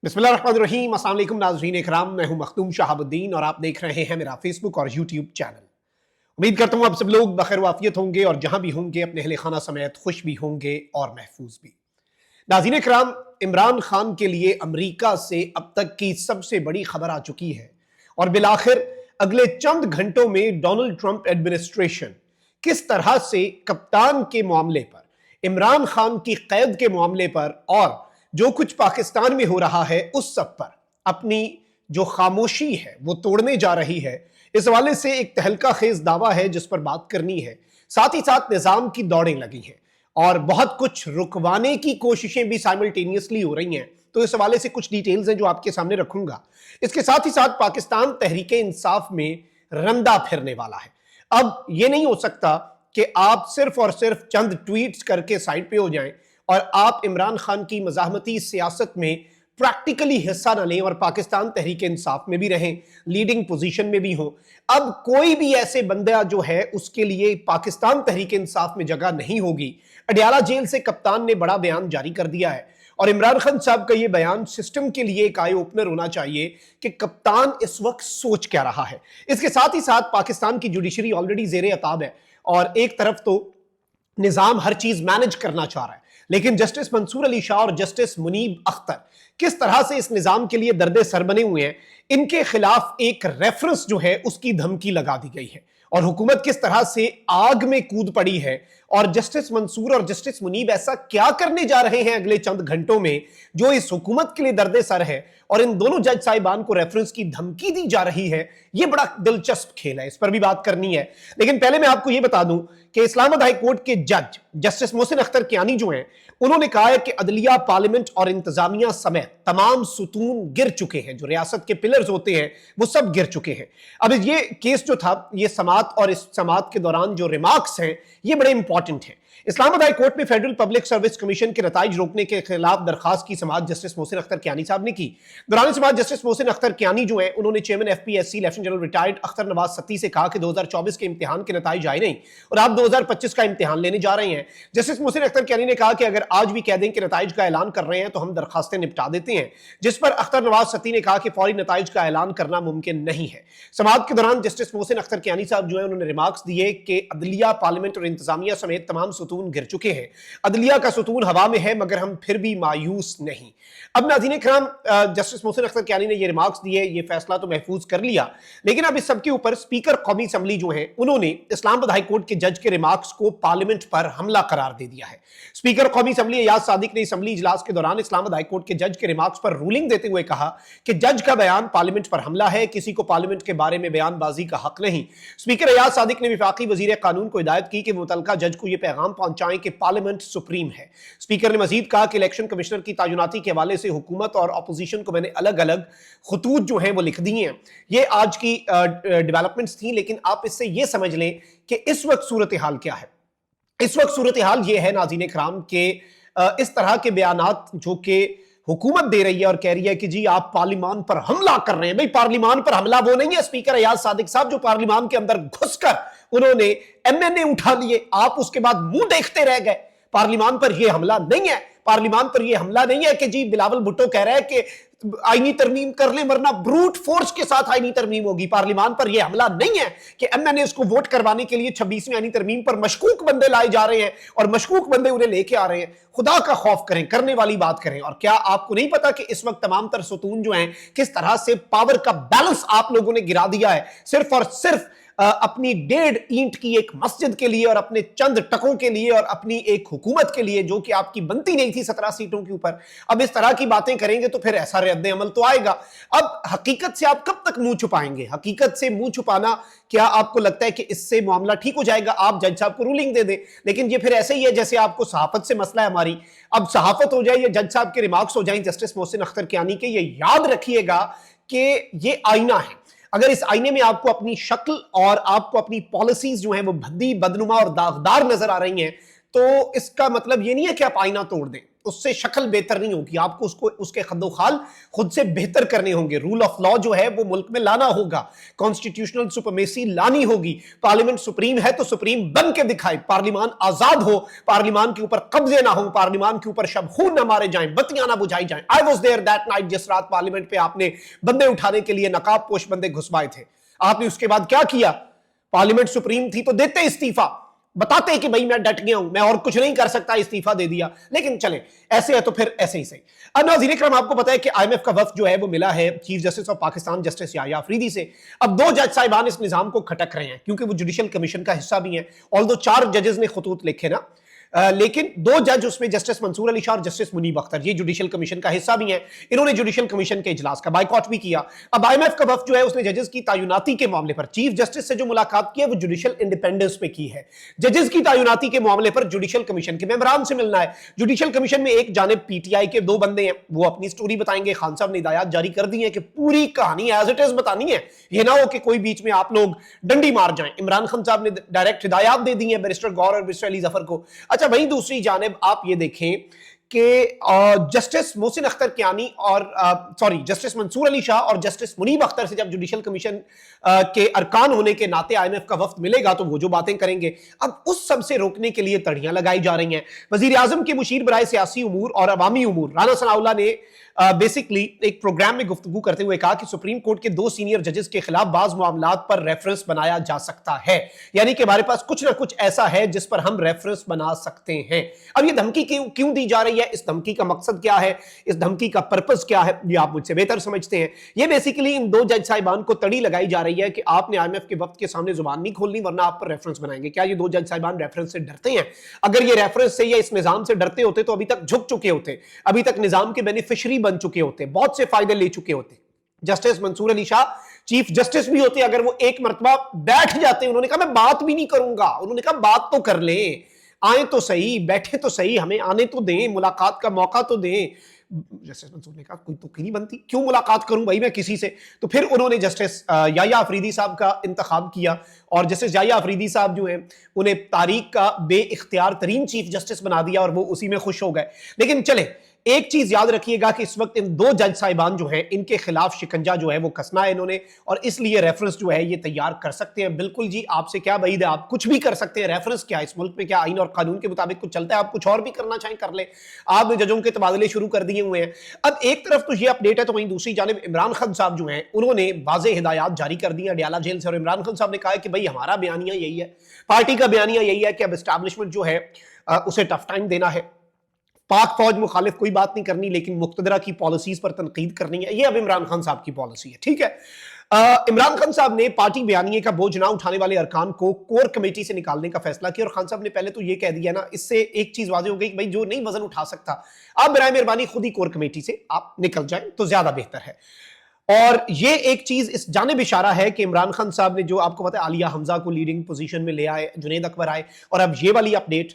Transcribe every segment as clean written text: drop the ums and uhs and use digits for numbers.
बिस्मिल्लाहिर्रहमानिर्रहीम। अस्सलाम वालेकुम नाज़रीन इकराम, मैं हूं मखदूम शहाबुद्दीन और आप देख रहे हैं मेरा फेसबुक और यूट्यूब चैनल। उम्मीद करता हूं आप सब लोग बखैर वाफियत होंगे और जहां भी होंगे अपने अहले खाना समेत खुश भी होंगे और महफूज भी। नाज़रीन इकराम, इमरान खान के लिए अमरीका से अब तक की सबसे बड़ी खबर आ चुकी है और बिलाखिर अगले चंद घंटों में डोनाल्ड ट्रंप एडमिनिस्ट्रेशन किस तरह से कप्तान के मामले पर, इमरान खान की कैद के मामले पर और जो कुछ पाकिस्तान में हो रहा है उस सब पर अपनी जो खामोशी है वो तोड़ने जा रही है। इस हवाले से एक तहलका खेज दावा है जिस पर बात करनी है। साथ ही साथ निजाम की दौड़ें लगी हैं और बहुत कुछ रुकवाने की कोशिशें भी साइमल्टेनियसली हो रही हैं। तो इस हवाले से कुछ डिटेल्स हैं जो आपके सामने रखूंगा। इसके साथ ही साथ पाकिस्तान तहरीक इंसाफ में रंदा फिरने वाला है। अब यह नहीं हो सकता कि आप सिर्फ और सिर्फ चंद ट्वीट्स करके साइड पे हो जाएं और आप इमरान खान की मज़ाहमती सियासत में प्रैक्टिकली हिस्सा न लें और पाकिस्तान तहरीक इंसाफ में भी रहें, लीडिंग पोजीशन में भी हो। अब कोई भी ऐसे बंदा जो है उसके लिए पाकिस्तान तहरीक इंसाफ में जगह नहीं होगी। अडयाला जेल से कप्तान ने बड़ा बयान जारी कर दिया है और इमरान खान साहब का यह बयान सिस्टम के लिए एक आई ओपनर होना चाहिए कि कप्तान इस वक्त सोच क्या रहा है। इसके साथ ही साथ पाकिस्तान की जुडिशरी ऑलरेडी जेरे अताब है और एक तरफ तो निजाम हर चीज मैनेज करना चाह रहा है, लेकिन जस्टिस मंसूर अली शाह और जस्टिस मुनीब अख्तर किस तरह से इस निजाम के लिए दर्दे सर बने हुए हैं, इनके खिलाफ एक रेफरेंस जो है उसकी धमकी लगा दी गई है और हुकूमत किस तरह से आग में कूद पड़ी है। और जस्टिस मंसूर और जस्टिस मुनीब ऐसा क्या करने जा रहे हैं अगले चंद घंटों में जो इस हुकूमत के लिए दर्दे सर है और इन दोनों जज साहिबान को रेफरेंस की धमकी दी जा रही है, यह बड़ा दिलचस्प खेल है, इस पर भी बात करनी है। लेकिन पहले मैं आपको यह बता दूं कि इस्लामाबाद हाई कोर्ट के जज जस्टिस मोहसिन अख्तर कियानी जो हैं, उन्होंने कहा है कि अदलिया, पार्लियामेंट और इंतजामिया समेत तमाम सुतून गिर चुके हैं, जो रियासत के पिलर्स होते हैं वो सब गिर चुके हैं। अब ये केस जो था, ये समात और इस समात के दौरान जो रिमार्क्स हैं ये बड़े इंपॉर्टेंट हैं। इस्लामाबाद हाई कोर्ट में फेडरल पब्लिक सर्विस कमीशन के नताइज रोकने के खिलाफ दरखास्त की समाअत जस्टिस मोहसिन अख्तर कियानी साहब ने की। दौरान समाअत जस्टिस मोहसिन अख्तर कियानी जो है, उन्होंने chairman FPSC lieutenant general retired Akhtar Nawaz Satti से कहा कि 2024 के इम्तिहान के नताइज आए नहीं और आप 2025 का इम्तिहान लेने जा रहे हैं। जस्टिस मोहसिन अख्तर कियानी ने कहा कि अगर आज भी कह दें कि नताइज का ऐलान कर रहे हैं तो हम दरखास्तें निपटा देते हैं, जिस पर अख्तर नवाज सत्ती ने कहा कि फौरी नताइज का ऐलान करना मुमकिन नहीं है। समाअत के दौरान जस्टिस मोहसिन अख्तर कियानी साहब जो है, उन्होंने रिमार्क्स दिए कि अदलिया, पार्लियामेंट और इंतजामिया समेत तमाम सुतून गिर चुके हैं। अदलिया का सुतून हवा में है मगर हम फिर भी मायूस नहीं। अब नाज़रीन इकराम, जस्टिस मोहसिन अख्तर कियानी ने ये रिमार्क्स दिए, ये फैसला तो महफूज कर लिया, लेकिन अब इस सब के ऊपर स्पीकर कौमी असम्बली जो है, उन्होंने इस्लामाबाद हाई कोर्ट के जज के रिमार्क्स को पार्लियामेंट पर हमला करार दे दिया है। स्पीकर कौमी असम्बली अयाज सादिक ने असम्बली इजलास के दौरान इस्लामाबाद हाई कोर्ट के जज के रिमार्क्स पर रूलिंग देते हुए कहा कि जज का बयान पार्लियामेंट पर हमला है, किसी को पार्लियामेंट के बारे में बयानबाजी का हक नहीं। स्पीकर अयाज सादिक ने विफाकी वजीर कानून को हिदायत की कि मुतल्लिका जज को यह पैगाम पहुंचाएं कि पार्लियामेंट सुप्रीम है। स्पीकर ने मजीद कहा कि इलेक्शन कमिश्नर की तायुनाती के हवाले से हुकूमत और अपोजिशन को मैंने अलग अलग खतूत जो हैं वो लिख दिए हैं। ये आज की डेवलपमेंट्स थी, लेकिन आप इससे ये समझ लें कि इस वक्त सूरत हाल क्या है। इस वक्त सूरत हाल ये है नाज़रीन इकराम के इस तरह के बयानात जो कि हुकूमत दे रही है और कह रही है कि जी आप पार्लिमान पर हमला कर रहे हैं। भाई, पार्लिमान पर हमला वो नहीं है स्पीकर अयाज सादिक साहब जो पार्लिमान के अंदर घुसकर उन्होंने एमएनए उठा लिए, आप उसके बाद मुंह देखते रह गए। पार्लिमान पर यह हमला नहीं है। पार्लिमान पर यह हमला नहीं है कि जी बिलावल भुट्टो कह रहा है कि आईनी तरमीम कर ले वरना ब्रूट फोर्स के साथ आईनी तरमीम होगी। पार्लिमान पर यह हमला नहीं है कि एमएनए को वोट करवाने के लिए 26वीं आईनी तरमीम पर मशकूक बंदे लाए जा रहे हैं और मशकूक बंदे उन्हें लेके आ रहे हैं। खुदा का खौफ करें, करने वाली बात करें। और क्या आपको नहीं पता कि इस वक्त तमाम तर सुतून जो हैं किस तरह से पावर का बैलेंस आप लोगों ने गिरा दिया है, सिर्फ और सिर्फ अपनी 1.5 ईंट की एक मस्जिद के लिए और अपने चंद टकों के लिए और अपनी एक हुकूमत के लिए जो कि आपकी बनती नहीं थी 17 सीटों के ऊपर। अब इस तरह की बातें करेंगे तो फिर ऐसा रद्द अमल तो आएगा। अब हकीकत से आप कब तक मुंह छुपाएंगे? हकीकत से मुंह छुपाना, क्या आपको लगता है कि इससे मामला ठीक हो जाएगा? आप जज साहब को रूलिंग दे दें, लेकिन ये फिर ऐसे ही है जैसे आपको सहाफत से मसला है हमारी। अब सहाफत हो जाए या जज साहब के रिमार्क्स हो जाए जस्टिस मोहसिन अख्तर कियानी के, ये याद रखिएगा कि ये आईना है। अगर इस आईने में आपको अपनी शक्ल और आपको अपनी पॉलिसीज जो हैं वो भद्दी, बदनुमा और दागदार नजर आ रही हैं, तो इसका मतलब ये नहीं है कि आप आईना तोड़ दें। उससे शक्ल बेहतर नहीं होगी, आपको उसको उसके खद्दोखाल खुद से बेहतर करने होंगे। रूल ऑफ लॉ जो है वो मुल्क में लाना होगा, कॉन्स्टिट्यूशनल सुपरमेसी लानी होगी। पार्लियामेंट सुप्रीम है तो सुप्रीम बन के दिखाए, पार्लियामान आजाद हो, पार्लियामान के ऊपर कब्जे ना हो, पार्लियामान के ऊपर शब खून ना मारे जाएं, बत्तियां ना बुझाई जाएं। I was there that night, जिस रात पार्लियामेंट पे आपने बंदे उठाने के लिए नकाब पोश बंदे घुसवाए थे। आपने उसके बाद क्या किया? पार्लियामेंट सुप्रीम थी तो देते इस्तीफा, बताते कि भाई मैं डट गया हूं, मैं और कुछ नहीं कर सकता, इस्तीफा दे दिया। लेकिन चले ऐसे है तो फिर ऐसे ही सही। अब नाज़रीन इकराम, आपको पता है कि आईएमएफ का वफ्द जो है वो मिला है chief justice of Pakistan justice Yahya Afridi से। अब 2 जज साहिबान इस निजाम को खटक रहे हैं क्योंकि वो जुडिशल कमीशन का हिस्सा भी है। ऑल्दो 4 जजेस ने खतूत लिखे ना, लेकिन 2 जज उसमें जस्टिस मंसूर अली शाह और जस्टिस मुनीब अख्तर, ये जुडिशल कमीशन का हिस्सा भी हैं। इन्होंने जुडिशल कमीशन के इजलास का बाइकॉट भी किया। अब आईएमएफ का वफ्द जो है उसने जजेस की तैनाती के मामले पर चीफ जस्टिस से जो मुलाकात की है वो जुडिशल इंडिपेंडेंस पे की है। जजेस की तैनाती के मामले पर जुडिशल कमीशन के मेंबरान से मिलना है। जुडिशल कमीशन में एक जानिब पीटीआई के 2 बंदे हैं, वो अपनी स्टोरी बताएंगे। खान साहब ने हिदायत जारी कर दी है कि पूरी कहानी एज इट इज बतानी है, ये ना हो कि कोई बीच में आप लोग डंडी मार जाएं। इमरान खान साहब ने डायरेक्ट हिदायत दे दी है बैरिस्टर गौर और बैरिस्टर अली जफर को। अच्छा, वहीं दूसरी जानिब आप ये देखें कि जस्टिस मोहसिन अख्तर कियानी और जस्टिस मंसूर अली शाह और जस्टिस मुनीब अख्तर से जब जुडिशल कमीशन के अरकान होने के नाते आईएमएफ का वफ्द मिलेगा तो वो जो बातें करेंगे, अब उस सब से रोकने के लिए तड़ियां लगाई जा रही हैं। वजीर आजम के मुशीर बराए सियासी उमूर और अवामी उमूर राना सनाउल्लाह ने बेसिकली एक प्रोग्राम में गुफ्तगू करते हुए कहा कि सुप्रीम कोर्ट के 2 सीनियर जजेस के खिलाफ बाज मामलात पर रेफरेंस बनाया जा सकता है, यानी कि हमारे पास कुछ ना कुछ ऐसा है जिस पर हम रेफरेंस बना सकते हैं। अब ये धमकी क्यों दी जा रही है, इस धमकी का मकसद क्या है, इस धमकी का पर्पस क्या है, ये आप मुझसे बेहतर समझते हैं। ये बेसिकली इन 2 जज साहिबान को तड़ी लगाई जा रही है कि आपने आईएमएफ के वक्त के सामने जुबान नहीं खोलनी वरना आप पर रेफरेंस बनाएंगे। क्या ये 2 जज साहिबान रेफरेंस से डरते हैं? अगर ये रेफरेंस से या इस निजाम से डरते होते तो अभी तक झुक चुके होते, अभी तक निजाम के बेनिफिशियरी बन चुके होते, बहुत से फायदे ले चुके होते। Justice Mansoor Ali Shah chief justice भी होते, अगर वो एक मरतबा बैठ जाते, उन्होंने कहा मैं बात भी नहीं करूंगा, उन्होंने कहा बात तो कर ले, आए तो सही, बैठे तो सही, हमें आने तो दें, मुलाकात का मौका तो दें। जस्टिस मंसूर ने कहा कोई तो नहीं बनती, क्यों मुलाकात करूं भाई मैं किसी से। तो फिर उन्होंने जस्टिस याह्या अफरीदी साहब का इंतखाब किया और जस्टिस याह्या अफरीदी साहब जो है उन्हें तारीख का बेइख्तियार तरीन चीफ जस्टिस बना दिया और वो उसी में खुश हो गए। लेकिन चले, एक चीज याद रखिएगा कि इस वक्त इन 2 जज साहिबान जो हैं इनके खिलाफ शिकंजा जो है वो कसना है इन्होंने, और इसलिए रेफरेंस जो है ये तैयार कर सकते हैं। बिल्कुल जी, आपसे क्या बैद है, आप कुछ भी कर सकते हैं। रेफरेंस क्या है इस मुल्क में, क्या आइन और कानून के मुताबिक कुछ चलता है? आप कुछ और भी करना चाहें कर ले। आपने जजों के तबादले शुरू कर दिए हुए हैं। अब एक तरफ तो ये अपडेट है, तो वहीं दूसरी जानिब इमरान खान साहब जो हैं उन्होंने वाज़ेह हिदायत जारी कर दी है अडियाला जेल से। और इमरान खान साहब ने कहा है कि भाई हमारा बयानिया यही है, पार्टी का बयानिया यही है कि अब एस्टैब्लिशमेंट जो है उसे टफ टाइम देना है, पाक फौज मुखालिफ कोई बात नहीं करनी, लेकिन मुक्तदरा की पॉलिसीज पर तनकीद करनी है। ये अब इमरान खान साहब की पॉलिसी है, ठीक है। इमरान खान साहब ने पार्टी बयानिए का बोझ ना उठाने वाले अरकान को कोर कमेटी से निकालने का फैसला किया। और खान साहब ने पहले तो ये कह दिया ना, इससे एक चीज वाज़ेह हो गई कि भाई जो नहीं वजन उठा सकता, आप बराए मेहरबानी खुद ही कोर कमेटी से आप निकल जाएं तो ज्यादा बेहतर है। और ये एक चीज इस जानिब इशारा है कि इमरान खान साहब ने, जो आपको पता है, आलिया हमजा को लीडिंग पोजीशन में ले आए, जुनैद अकबर आए, और अब ये वाली अपडेट,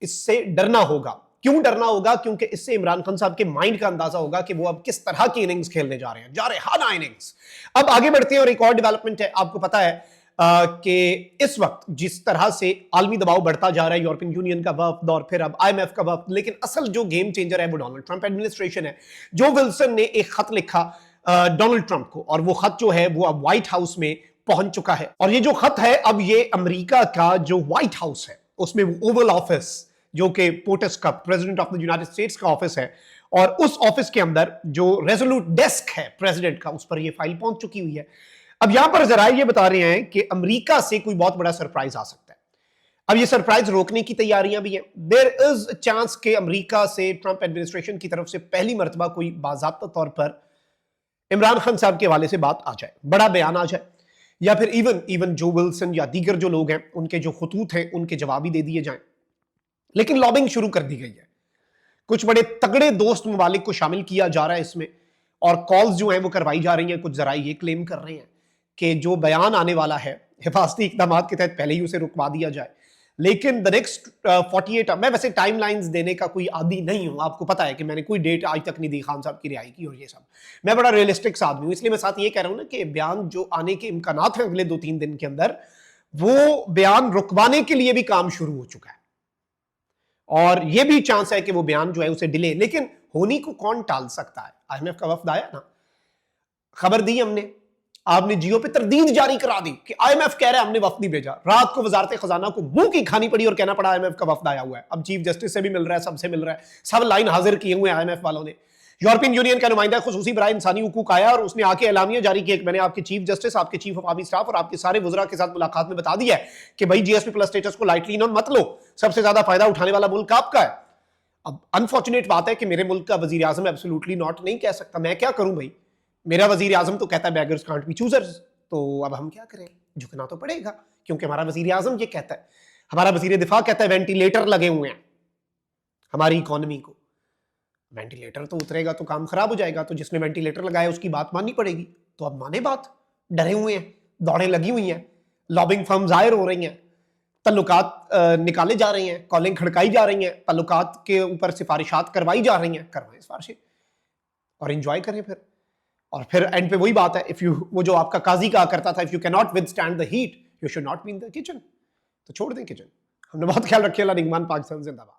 इससे डरना होगा। क्यों डरना होगा? क्योंकि इससे इमरान खान साहब के माइंड का अंदाजा होगा कि वो अब किस तरह की इनिंग्स खेलने जा रहे हैं, हाना इनिंग्स। अब आगे बढ़ते हैं और एक और डेवलपमेंट है। आपको पता है कि इस वक्त जिस तरह से आलमी दबाव बढ़ता जा रहा है, यूरोपियन यूनियन का वफ्द और फिर अब आईएमएफ का वफ्द, लेकिन असल जो गेम चेंजर है वो डोनाल्ड ट्रंप एडमिनिस्ट्रेशन है। जो विल्सन ने एक खत लिखा डोनाल्ड ट्रंप को, और वो खत जो है वो अब व्हाइट हाउस में पहुंच चुका है। और ये जो खत है, अब ये अमेरिका का जो व्हाइट हाउस है उसमें ओवल ऑफिस, जो कि पोटस का, president of the United states का ऑफिस है, और उस ऑफिस के अंदर जो रेजोल्यूट डेस्क है प्रेसिडेंट का, उस पर ये फाइल पहुंच चुकी हुई है। अब यहां पर जरा ये बता रहे हैं कि अमेरिका से कोई बहुत बड़ा सरप्राइज आ सकता है। अब ये सरप्राइज रोकने की तैयारियां भी हैं। देयर इज चांस कि अमेरिका से, ट्रंप एडमिनिस्ट्रेशन की तरफ से पहली मर्तबा कोई बाज़ाब्ता तौर पर इमरान खान साहब के हवाले से बात आ जाए, बड़ा बयान आ जाए, या फिर इवन जो विल्सन या दीगर जो लोग हैं उनके जो खतूत हैं उनके जवाब ही दे दिए जाएं। लेकिन लॉबिंग शुरू कर दी गई है, कुछ बड़े तगड़े दोस्त ममालिक को शामिल किया जा रहा है इसमें, और कॉल्स जो हैं वो करवाई जा रही हैं। कुछ जरा ये क्लेम कर रहे हैं कि जो बयान आने वाला है हिफाजती इकदाम के तहत पहले ही उसे रुकवा दिया जाए, लेकिन द नेक्स्ट 48, मैं वैसे टाइमलाइंस देने का कोई आदी नहीं हूं, आपको पता है कि मैंने कोई डेट आज तक नहीं दी खान साहब की रिहाई की और ये सब, मैं बड़ा रियलिस्टिक आदमी हूं। इसलिए मैं साथ ये कह रहा हूं ना कि बयान जो आने के इम्कानात हैं अगले 2-3 दिन के अंदर, वो बयान रुकवाने के लिए भी काम शुरू हो चुका है। और यह भी चांस है कि वो बयान जो है उसे डिले, लेकिन होनी को कौन टाल सकता है। IMF का वफ्द आया ना, खबर दी हमने, आपने जियो पे तरदीद जारी करा दी कि IMF कह रहा है, हमने वफ्द नहीं भेजा। रात को वजारत खजाना को मुंह की खानी पड़ी और कहना पड़ा IMF का वफ्द आया हुआ है। अब चीफ जस्टिस से भी मिल रहा है, सबसे मिल रहा है, सब लाइन हाजिर किए हुए IMF वालों ने। यूरोपियन यूनियन का नुमाइंदा खुसूसी बराए इंसानी हुकूक आया और उसने आके एलामिया जारी किया कि मैंने आपके चीफ जस्टिस, आपके चीफ ऑफ आर्मी स्टाफ और आपके सारे वज़रा के साथ मुलाकात में बता दिया है कि भाई GSP+ स्टेटस को लाइटली मत लो, सबसे ज्यादा फायदा उठाने वाला मुल्क आपका है। अब अनफॉर्चुनेट बात है कि मेरे मुल्क का वजीर आजम एब्सोल्युटली नॉट नहीं कह सकता, मैं क्या करूं भाई, मेरा वजीर आजम तो कहता है बेगर्स कांट बी चूजर्स, तो अब हम क्या करें, झुकना तो पड़ेगा क्योंकि हमारा वजीर आजम ये कहता है। हमारा वजीर दिफा कहता है वेंटिलेटर लगे हुए हैं हमारी इकोनॉमी को, वेंटिलेटर तो उतरेगा तो काम खराब हो जाएगा, तो जिसने वेंटिलेटर लगाया उसकी बात माननी पड़ेगी। तो अब माने बात, डरे हुए हैं, दौड़ें लगी हुई हैं, लॉबिंग फर्म जाहिर हो रही हैं, तल्लुकात निकाले जा रहे हैं, कॉलिंग खड़काई जा रही हैं, तल्लुकात के ऊपर सिफारिशात करवाई जा रही हैं, करवाएं सिफारिशें और एंजॉय करें फिर। और फिर एंड पे वही बात है, इफ यू, वो जो आपका काजी कहा करता था, if you can not withstand the heat you should not be in the kitchen, तो छोड़ दें किचन। हमने बहुत ख्याल रखे। अल्लाह निगमान, पाकिस्तान जिंदाबाद।